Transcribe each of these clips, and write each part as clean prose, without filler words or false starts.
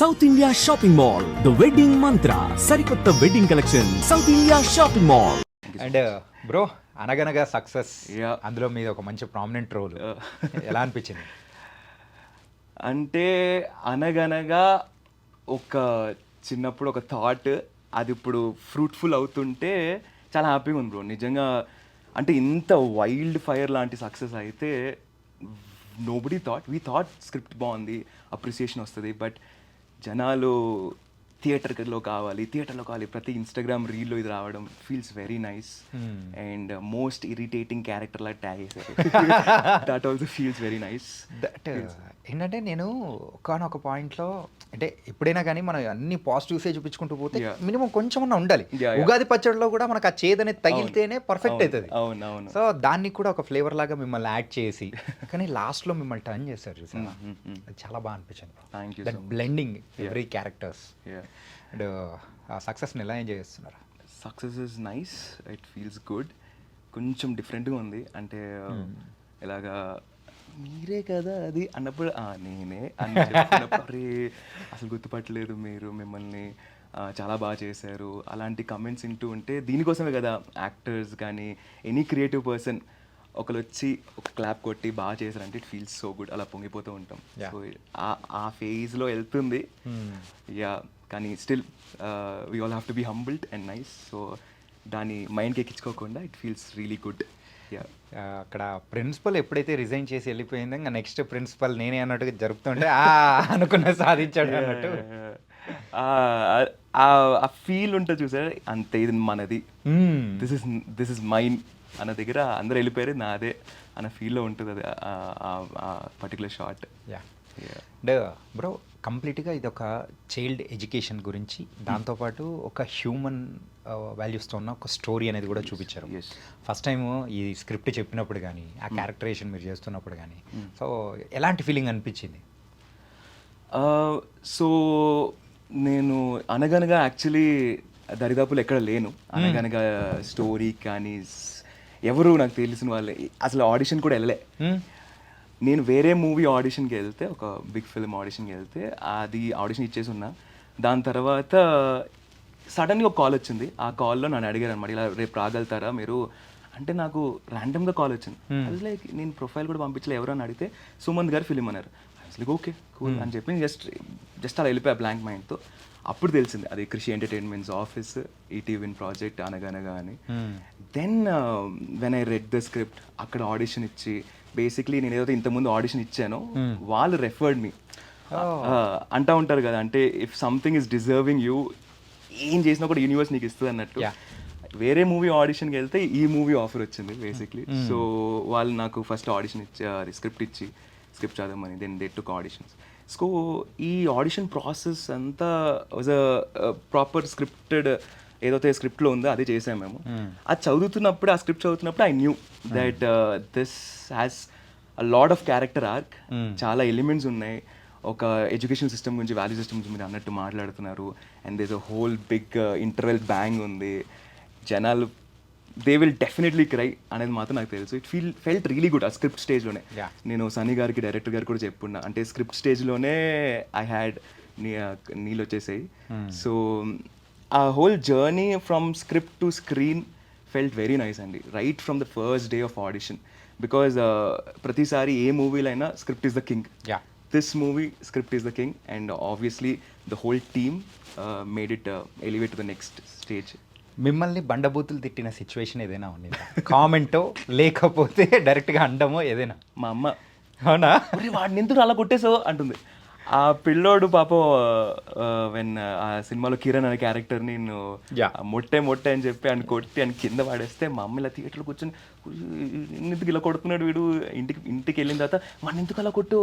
South India shopping mall the wedding మంత్ర సరికొత్త wedding collection south India shopping mall. And bro అనగనగా success, Yeah. అందులో మీద ఒక మంచి ప్రామినెంట్ రోల్ ఎలా అనిపించింది? అంటే అనగనగా ఒక చిన్నప్పుడు ఒక థాట్, అది ఇప్పుడు ఫ్రూట్ఫుల్ అవుతుంటే చాలా హ్యాపీగా ఉంది బ్రో నిజంగా. అంటే ఇంత వైల్డ్ ఫైర్ లాంటి సక్సెస్ అయితే nobody thought. We thought script బాగుంది, అప్రిసియేషన్ వస్తుంది, బట్ జనాలు థియేటర్లో కావాలి ప్రతి ఇన్స్టాగ్రామ్ రీల్లో ఇది రావడం feels very nice. And most irritating character లా ట్యాగ్ చేశారు. That also feels very nice. That ఏంటంటే నేను ఒకనొక పాయింట్లో అంటే ఎప్పుడైనా కానీ మనం అన్ని పాజిటివ్సే చూపించుకుంటూ పోతే Yeah. మినిమం కొంచెం ఉండాలి. Yeah. ఉగాది పచ్చడిలో కూడా మనకు ఆ చేదనేది తగిలితేనే పర్ఫెక్ట్ అవుతుంది. అవును. సో దాన్ని కూడా ఒక ఫ్లేవర్ లాగా మిమ్మల్ని యాడ్ చేసి కానీ లాస్ట్లో మిమ్మల్ని టర్న్ చేశారు చూసారా, అది చాలా బాగా అనిపించింది. Thank you that so much. Blending every characters. Yeah. And ఆ సక్సెస్ని ఎలా ఎంజాయ్ చేస్తున్నారు? Success is nice, it feels good. కొంచెం డిఫరెంట్గా ఉంది. అంటే ఇలాగా మీరే కదా అది అన్నప్పుడు నేనే అని చెప్పినప్పుడు అరే అసలు గుర్తుపట్టలేదు మీరు, మిమ్మల్ని చాలా బాగా చేశారు అలాంటి కమెంట్స్ వింటూ ఉంటే, దీనికోసమే కదా యాక్టర్స్ కానీ ఎనీ క్రియేటివ్ పర్సన్ ఒకరు వచ్చి ఒక క్లాప్ కొట్టి బాగా చేశారంటే ఇట్ ఫీల్స్ సో గుడ్, అలా పొంగిపోతూ ఉంటాం. Yeah. సో ఆ ఫేజ్లో వెళ్తుంది. యా, కానీ still we all have to be humbled and nice. So దాన్ని మైండ్కి ఎక్కించుకోకుండా it feels really good. Yeah, అక్కడ ప్రిన్సిపల్ ఎప్పుడైతే రిజైన్ చేసి వెళ్ళిపోయిందో ఇంకా నెక్స్ట్ ప్రిన్సిపల్ నేనే అన్నట్టుగా జరుపుతుంటే అనుకున్న సాధించాడు అన్నట్టు ఆ ఫీల్ ఉంటుంది చూసారు, అంతే ఇది మనది, దిస్ ఇస్ మైన్ అన్న దగ్గర అందరూ వెళ్ళిపోయారు, నాదే అన్న ఫీల్లో ఉంటుంది అది ఆ particular short. Yeah. And bro కంప్లీట్గా ఇది ఒక చైల్డ్ ఎడ్యుకేషన్ గురించి, దాంతోపాటు ఒక హ్యూమన్ వాల్యూస్తో ఉన్న ఒక స్టోరీ అనేది కూడా చూపించారు. Yes. ఫస్ట్ టైం ఈ స్క్రిప్ట్ చెప్పినప్పుడు కానీ ఆ క్యారెక్టరేషన్ మీరు చేస్తున్నప్పుడు కానీ సో ఎలాంటి ఫీలింగ్ అనిపించింది? సో నేను అనగనగా యాక్చువల్లీ దరిదాపులు ఎక్కడ లేను. అనగనగా స్టోరీ కానీ ఎవరు నాకు తెలిసిన వాళ్ళే, అసలు ఆడిషన్ కూడా వెళ్ళలే. నేను వేరే మూవీ ఆడిషన్కి వెళ్తే, ఒక బిగ్ ఫిల్మ్ ఆడిషన్కి వెళ్తే అది ఆడిషన్ ఇచ్చేసి ఉన్నా. దాని తర్వాత సడన్గా ఒక కాల్ వచ్చింది. ఆ కాల్లో నన్ను అడిగారు అనమాట, ఇలా రేపు రాగలుగుతారా మీరు అంటే. నాకు ర్యాండమ్గా కాల్ వచ్చింది. అది లైక్ నేను ప్రొఫైల్ కూడా పంపించలే, ఎవరు అని అడిగితే సుమంత్ గారు ఫిలిం అన్నారు. అసలు ఓకే కూల్ అని చెప్పి జస్ట్ అలా వెళ్ళిపోయా బ్లాంక్ మైండ్తో. అప్పుడు తెలిసింది అది Krishi entertainments office, ETV win project Anaganaga అని. Then when I read the script, అక్కడ ఆడిషన్ ఇచ్చి బేసిక్లీ నేను ఏదైతే ఇంతకుముందు ఆడిషన్ ఇచ్చానో వాళ్ళు రెఫర్డ్ మీ అంటూ ఉంటారు కదా, అంటే if something is deserving you, ఏం చేసినా కూడా యూనివర్స్ నీకు ఇస్తుంది అన్నట్టు. వేరే మూవీ ఆడిషన్కి వెళ్తే ఈ మూవీ ఆఫర్ వచ్చింది బేసిక్లీ. సో వాళ్ళు నాకు ఫస్ట్ ఆడిషన్ ఇచ్చి స్క్రిప్ట్ ఇచ్చి స్క్రిప్ట్ చదవమని, then they took auditions. So ఈ ఆడిషన్ ప్రాసెస్ అంతా వాజ్ అ ప్రాపర్ స్క్రిప్టెడ్, ఏదైతే స్క్రిప్ట్లో ఉందో అదే చేసాం మేము. అది చదువుతున్నప్పుడు, ఆ స్క్రిప్ట్ చదువుతున్నప్పుడు I knew that this has a lot of character arc, చాలా ఎలిమెంట్స్ ఉన్నాయి. ఒక ఎడ్యుకేషన్ సిస్టమ్ గురించి, వాల్యూ సిస్టమ్ గురించి మీరు అన్నట్టు మాట్లాడుతున్నారు. And there's a whole big interval bang ఉంది. జనాలు దే విల్ డెఫినెట్లీ క్రై అనేది మాత్రం నాకు తెలుసు. ఇట్ ఫెల్ట్ రియలీ గుడ్ ఆ స్క్రిప్ట్ స్టేజ్లోనే. నేను సన్నీ గారికి, డైరెక్టర్ గారికి కూడా చెప్పున్నా, అంటే స్క్రిప్ట్ స్టేజ్లోనే ఐ హ్యాడ్ నీళ్ళు వచ్చేసాయి. సో ఆ whole journey from script to screen felt very nice అండి, right from the first day of audition. Because ప్రతిసారి ఏ మూవీలో అయినా script is the king. This movie script is the king, and obviously the whole team made it elevate to the next stage. మిమ్మల్ని బండబూతులు తిట్టిన situation ఏదైనా ఉంది? కామెంటో లేకపోతే డైరెక్ట్గా అండమో ఏదైనా? మా అమ్మ, అవునా, వాడిని ఎందుకు అలా కొట్టేసావు అంటుంది. ఆ పిల్లోడు పాపం వెన్ ఆ సినిమాలో కిరణ్ అనే క్యారెక్టర్ నేను మొట్టే అని చెప్పి ఆయన కొట్టి ఆయన కింద వాడేస్తే, మా అమ్మ ఇలా థియేటర్లో కూర్చొని ఎందుకు ఇలా కొడుతున్నాడు వీడు, ఇంటికి వెళ్ళిన తర్వాత వాడిని ఎందుకు అలా కొట్టు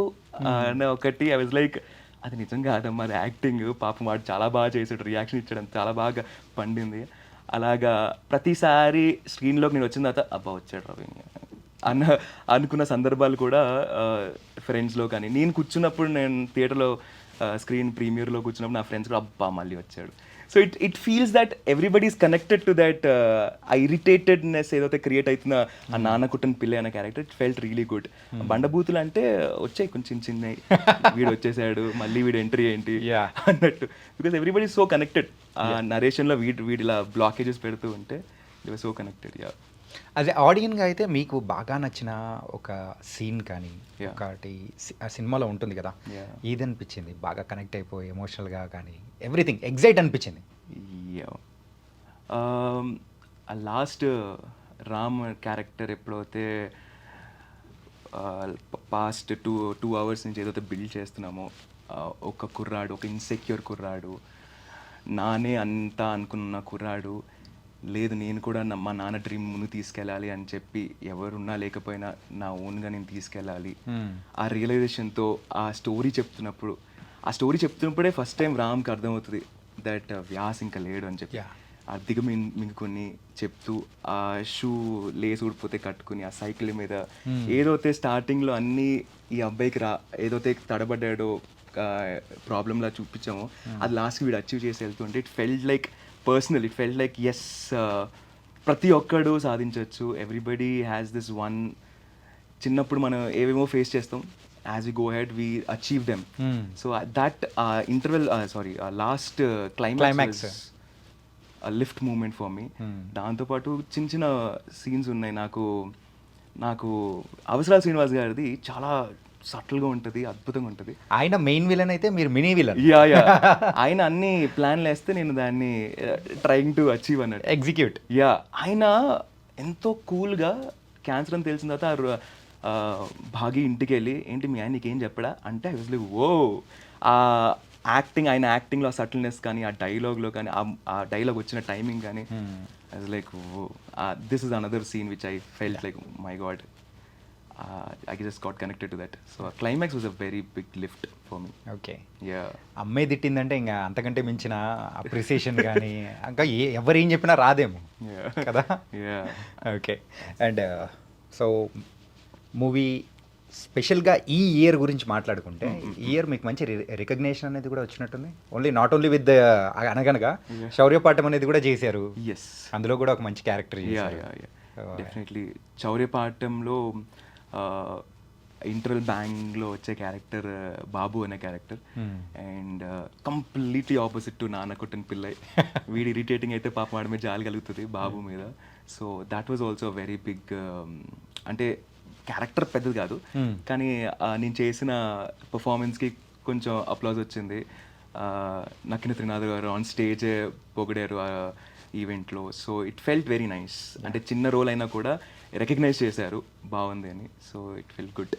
అన్న ఒకటి. ఐ వాజ్ లైక్ అది నిజం కాదమ్మా, అది యాక్టింగ్, పాపం వాడు చాలా బాగా చేసాడు, రియాక్షన్ ఇచ్చాడు, చాలా బాగా పండింది. అలాగా ప్రతిసారి స్క్రీన్లోకి నేను వచ్చిన తర్వాత అబ్బా వచ్చాడు రవి అనుకున్న సందర్భాలు కూడా ఫ్రెండ్స్లో కానీ, నేను కూర్చున్నప్పుడు, నేను థియేటర్లో స్క్రీన్ ప్రీమియర్లో కూర్చున్నప్పుడు నా ఫ్రెండ్స్ కూడా అబ్బా మళ్ళీ వచ్చాడు. So it feels that everybody is connected to that ఆ ఇరిటేటెడ్నెస్ ఏదైతే క్రియేట్ అవుతుందో ఆ నాన్న కుట్టని పిల్ల అనే character. It felt really good. బండబూతులు అంటే వచ్చాయి కొంచెం చిన్నవి, వీడు వచ్చేసాడు మళ్ళీ వీడు ఎంట్రీ ఏంటి అన్నట్టు. Because everybody so connected. ఆ నరేషన్లో వీడి ఇలా బ్లాకేజెస్ పెడుతూ ఉంటే they were so connected. Yeah, అదే ఆడియన్గా అయితే మీకు బాగా నచ్చిన ఒక సీన్ కానీ ఒకటి ఆ సినిమాలో ఉంటుంది కదా, ఇది అనిపించింది బాగా కనెక్ట్ అయిపోయి ఎమోషనల్గా కానీ ఎవ్రీథింగ్ ఎగ్జైట్ అనిపించింది? ఆ లాస్ట్ రామ్ క్యారెక్టర్ ఎప్పుడైతే పాస్ట్ టూ అవర్స్ నుంచి ఏదైతే బిల్డ్ చేస్తున్నామో, ఒక కుర్రాడు, ఒక ఇన్సెక్యూర్ కుర్రాడు, నానే అంతా అనుకున్న కుర్రాడు, లేదు నేను కూడా మా నాన్న డ్రీమ్ ముందు తీసుకెళ్ళాలి అని చెప్పి ఎవరున్నా లేకపోయినా నా ఓన్గా నేను తీసుకెళ్ళాలి. ఆ రియలైజేషన్తో ఆ స్టోరీ చెప్తున్నప్పుడే ఫస్ట్ టైం రామ్కి అర్థమవుతుంది దట్ వ్యాస్ ఇంకా లేడు అని చెప్పి. అర్థిగా మింగుకొని చెప్తూ ఆ షూ లేస్ ఊడిపోతే కట్టుకుని ఆ సైకిల్ మీద ఏదైతే స్టార్టింగ్లో అన్నీ ఈ అబ్బాయికి ఏదైతే తడబడ్డాడో ప్రాబ్లంలా చూపించామో అది లాస్ట్కి వీడు అచీవ్ చేసి వెళ్తుంటే it felt like personal, it felt like yes ప్రతి ఒక్కడు సాధించవచ్చు. Everybody has this one. చిన్నప్పుడు మనం ఏవేమో ఫేస్ చేస్తాం, as we go ahead we achieve them. So that interval last climax lift moment for me. దాంతోపాటు చిన్న చిన్న సీన్స్ ఉన్నాయి. నాకు అవసరాల శ్రీనివాస్ గారిది చాలా సటిల్గా ఉంటుంది, అద్భుతంగా ఉంటుంది. ఆయన మెయిన్ విలన్ అయితే మీరు మినీ విలన్. యా ఆయన అన్ని ప్లాన్లు వేస్తే నేను దాన్ని ట్రైంగ్ టు అచీవ్ అన్నట్టు ఎగ్జిక్యూట్. యా, ఆయన ఎంతో కూల్గా క్యాన్సర్ అని తెలిసిన తర్వాత భాగి ఇంటికి వెళ్ళి ఏంటి మీ ఆయన నీకేం చెప్పడా అంటే ఐ వాజ్ లైక్ ఓ. ఆ యాక్టింగ్, ఆయన యాక్టింగ్లో ఆ సటిల్నెస్ కానీ, ఆ డైలాగ్లో కానీ, ఆ డైలాగ్ వచ్చిన టైమింగ్ కానీ, I was like oh. This is another scene which I felt like my god, I just got connected to that. So climax was a very big lift for me. Okay. Yeah. అమ్మాయి తిట్టిందంటే ఇంకా అంతకంటే మించిన appreciation కానీ ఇంకా ఎవరు ఏం చెప్పినా రాదేమో కదా. ఓకే. అండ్ సో మూవీ స్పెషల్గా ఈ ఇయర్ గురించి మాట్లాడుకుంటే, ఈ ఇయర్ మీకు మంచి రికగ్నేషన్ అనేది కూడా వచ్చినట్టుంది. నాట్ ఓన్లీ విత్ అనగనగా శౌర్యపాఠం అనేది కూడా చేశారు. ఎస్, అందులో కూడా ఒక మంచి క్యారెక్టర్. డెఫినెట్లీ శౌర్యపాఠంలో ఇంటర్వెల్ బ్యాంగ్లో వచ్చే క్యారెక్టర్ బాబు అనే character, and completely opposite to నాన్న కొట్టని పిల్లై. వీడి ఇరిటేటింగ్ అయితే పాప వాడి మీద జాలి కలుగుతుంది బాబు మీద. So that was also very big. అంటే క్యారెక్టర్ పెద్దది కాదు కానీ నేను చేసిన పర్ఫార్మెన్స్కి కొంచెం అప్లాజ్ వచ్చింది. నక్కిన త్రినాథ్ గారు ఆన్ స్టేజ్ పొగిడారు ఆ ఈవెంట్లో. So it felt very nice. అంటే చిన్న రోల్ అయినా కూడా రికగ్నైజ్ చేశారు బాగుంది అని. So it felt good.